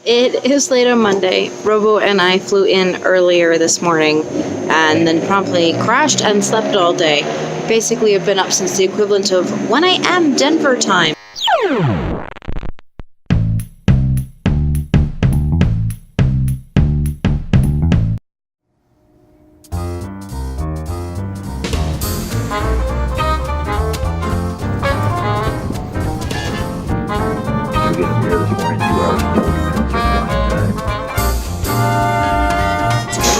It is late on Monday. Robo and I flew in earlier this morning and then promptly crashed and slept all day. Basically, I've been up since the equivalent of 1 a.m. Denver time.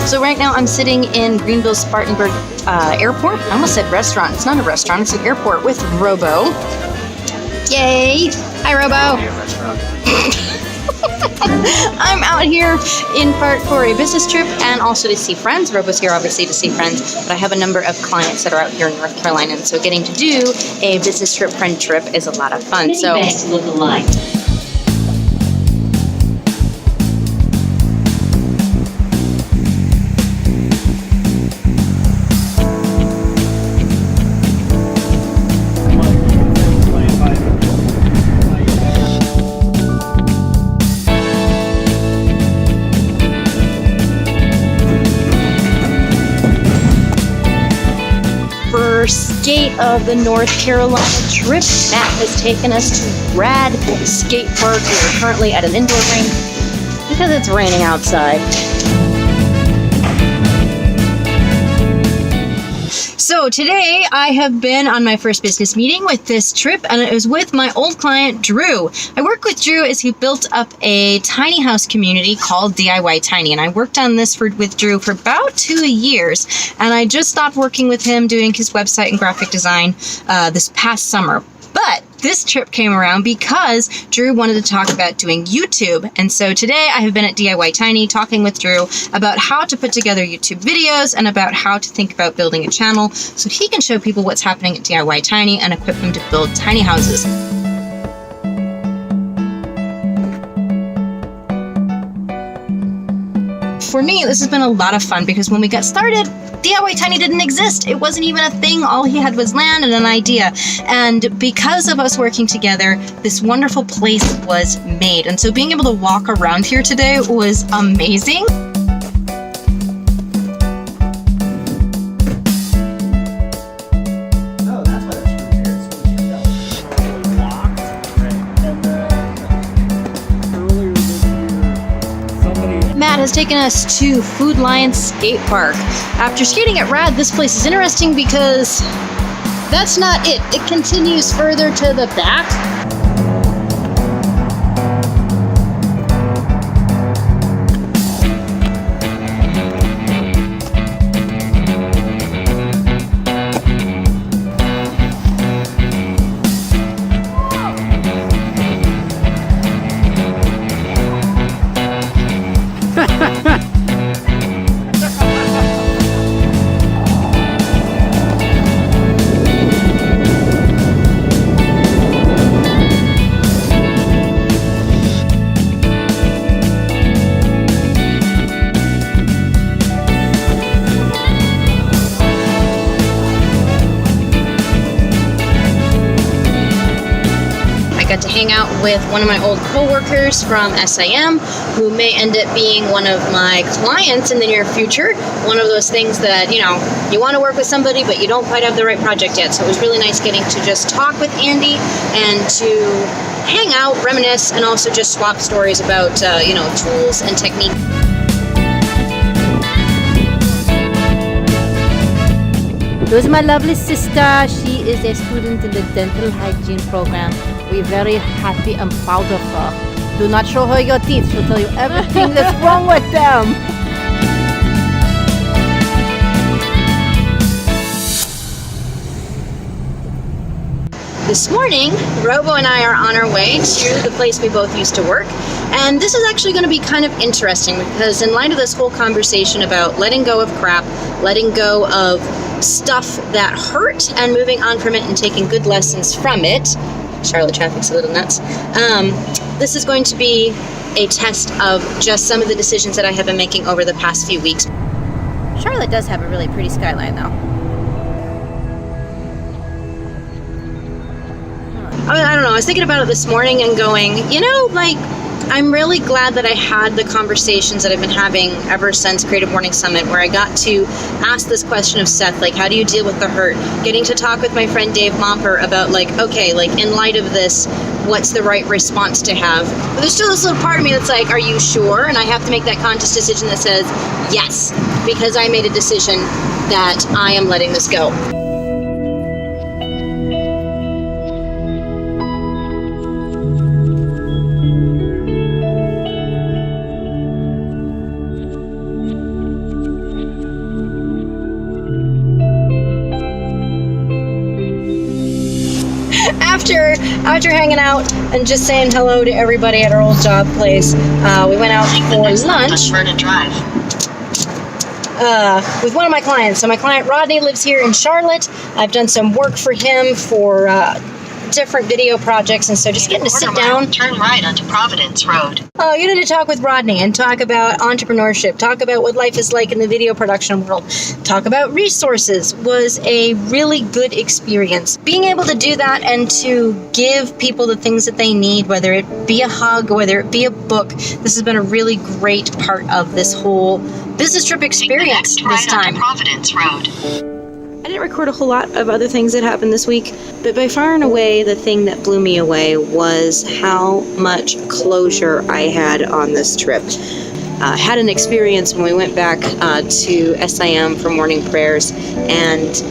So right now I'm sitting in Greenville Spartanburg Airport. I almost said restaurant. It's not a restaurant, it's an airport with Robo. Yay! Hi, Robo! I'm out here in part for a business trip and also to see friends. Robo's here obviously to see friends, but I have a number of clients that are out here in North Carolina, and so getting to do a business trip, friend trip is a lot of fun. Many banks look alike. Skate of the North Carolina trip. Matt has taken us to Rad Skate Park. We are currently at an indoor rink because it's raining outside. So today I have been on my first business meeting with this trip, and it was with my old client Drew. I work with Drew as he built up a tiny house community called DIY Tiny, and I worked on this with Drew for about 2 years, and I just stopped working with him doing his website and graphic design this past summer. But this trip came around because Drew wanted to talk about doing YouTube. And so today I have been at DIY Tiny talking with Drew about how to put together YouTube videos and about how to think about building a channel so he can show people what's happening at DIY Tiny and equip them to build tiny houses. For me, this has been a lot of fun because when we got started, DIY Tiny didn't exist. It wasn't even a thing. All he had was land and an idea. And because of us working together, this wonderful place was made. And so being able to walk around here today was amazing. Matt has taken us to Food Lion Skate Park. After skating at Rad, this place is interesting because that's not it. It continues further to the back. Got to hang out with one of my old co-workers from SIM who may end up being one of my clients in the near future. One of those things that, you want to work with somebody but you don't quite have the right project yet. So it was really nice getting to just talk with Andy and to hang out, reminisce, and also just swap stories about, tools and technique. This is my lovely sister. She is a student in the dental hygiene program. We're very happy and proud of her. Do not show her your teeth. She'll tell you everything that's wrong with them. This morning, Robo and I are on our way to the place we both used to work. And this is actually going to be kind of interesting because in light of this whole conversation about letting go of crap, letting go of stuff that hurt and moving on from it and taking good lessons from it, Charlotte traffic's a little nuts, this is going to be a test of just some of the decisions that I have been making over the past few weeks. Charlotte does have a really pretty skyline though. I don't know, I was thinking about it this morning and going, I'm really glad that I had the conversations that I've been having ever since Creative Morning Summit, where I got to ask this question of Seth, like, how do you deal with the hurt? Getting to talk with my friend Dave Momper about, like, okay, like, in light of this, what's the right response to have? But there's still this little part of me that's like, are you sure? And I have to make that conscious decision that says, yes, because I made a decision that I am letting this go. After hanging out and just saying hello to everybody at our old job place, we went out for lunch with one of my clients. So my client Rodney lives here in Charlotte. I've done some work for him for different video projects, and so just getting to sit down. Turn right onto Providence Road. Oh, you need to talk with Rodney and talk about entrepreneurship, talk about what life is like in the video production world, talk about resources. Was a really good experience. Being able to do that and to give people the things that they need, whether it be a hug, whether it be a book, this has been a really great part of this whole business trip experience this time. Providence Road. I didn't record a whole lot of other things that happened this week, but by far and away, the thing that blew me away was how much closure I had on this trip. I had an experience when we went back to SIM for morning prayers, and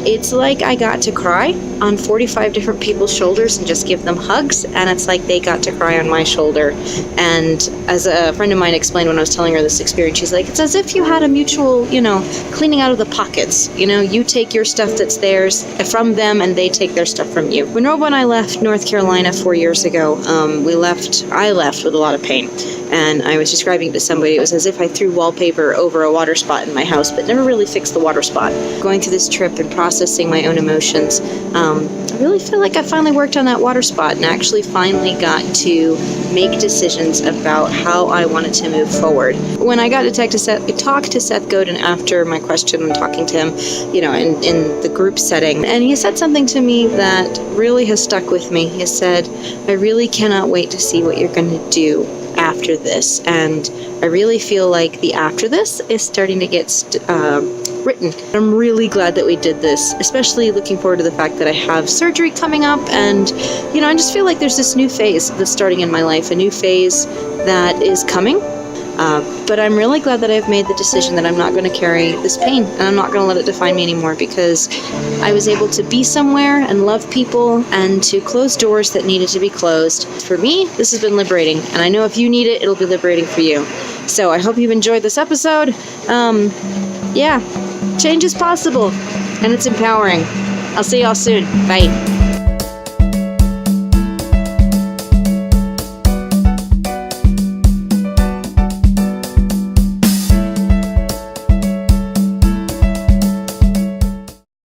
it's like I got to cry on 45 different people's shoulders and just give them hugs, and it's like they got to cry on my shoulder. And as a friend of mine explained when I was telling her this experience, she's like, it's as if you had a mutual, cleaning out of the pockets. You take your stuff that's theirs from them, and they take their stuff from you. When Robo and I left North Carolina 4 years ago, I left with a lot of pain. And I was describing it to somebody, it was as if I threw wallpaper over a water spot in my house, but never really fixed the water spot. Going through this trip and processing my own emotions, I really feel like I finally worked on that water spot and actually finally got to make decisions about how I wanted to move forward. When I got to talk to Seth Godin after my question and talking to him, in the group setting, and he said something to me that really has stuck with me. He said, I really cannot wait to see what you're going to do after this, and I really feel like the after this is starting to get written. I'm really glad that we did this, especially looking forward to the fact that I have surgery coming up, and I just feel like there's this new phase that's starting in my life, a new phase that is coming. But I'm really glad that I've made the decision that I'm not going to carry this pain, and I'm not going to let it define me anymore, because I was able to be somewhere and love people and to close doors that needed to be closed. For me, this has been liberating, and I know if you need it, it'll be liberating for you. So I hope you've enjoyed this episode. Change is possible, and it's empowering. I'll see y'all soon. Bye.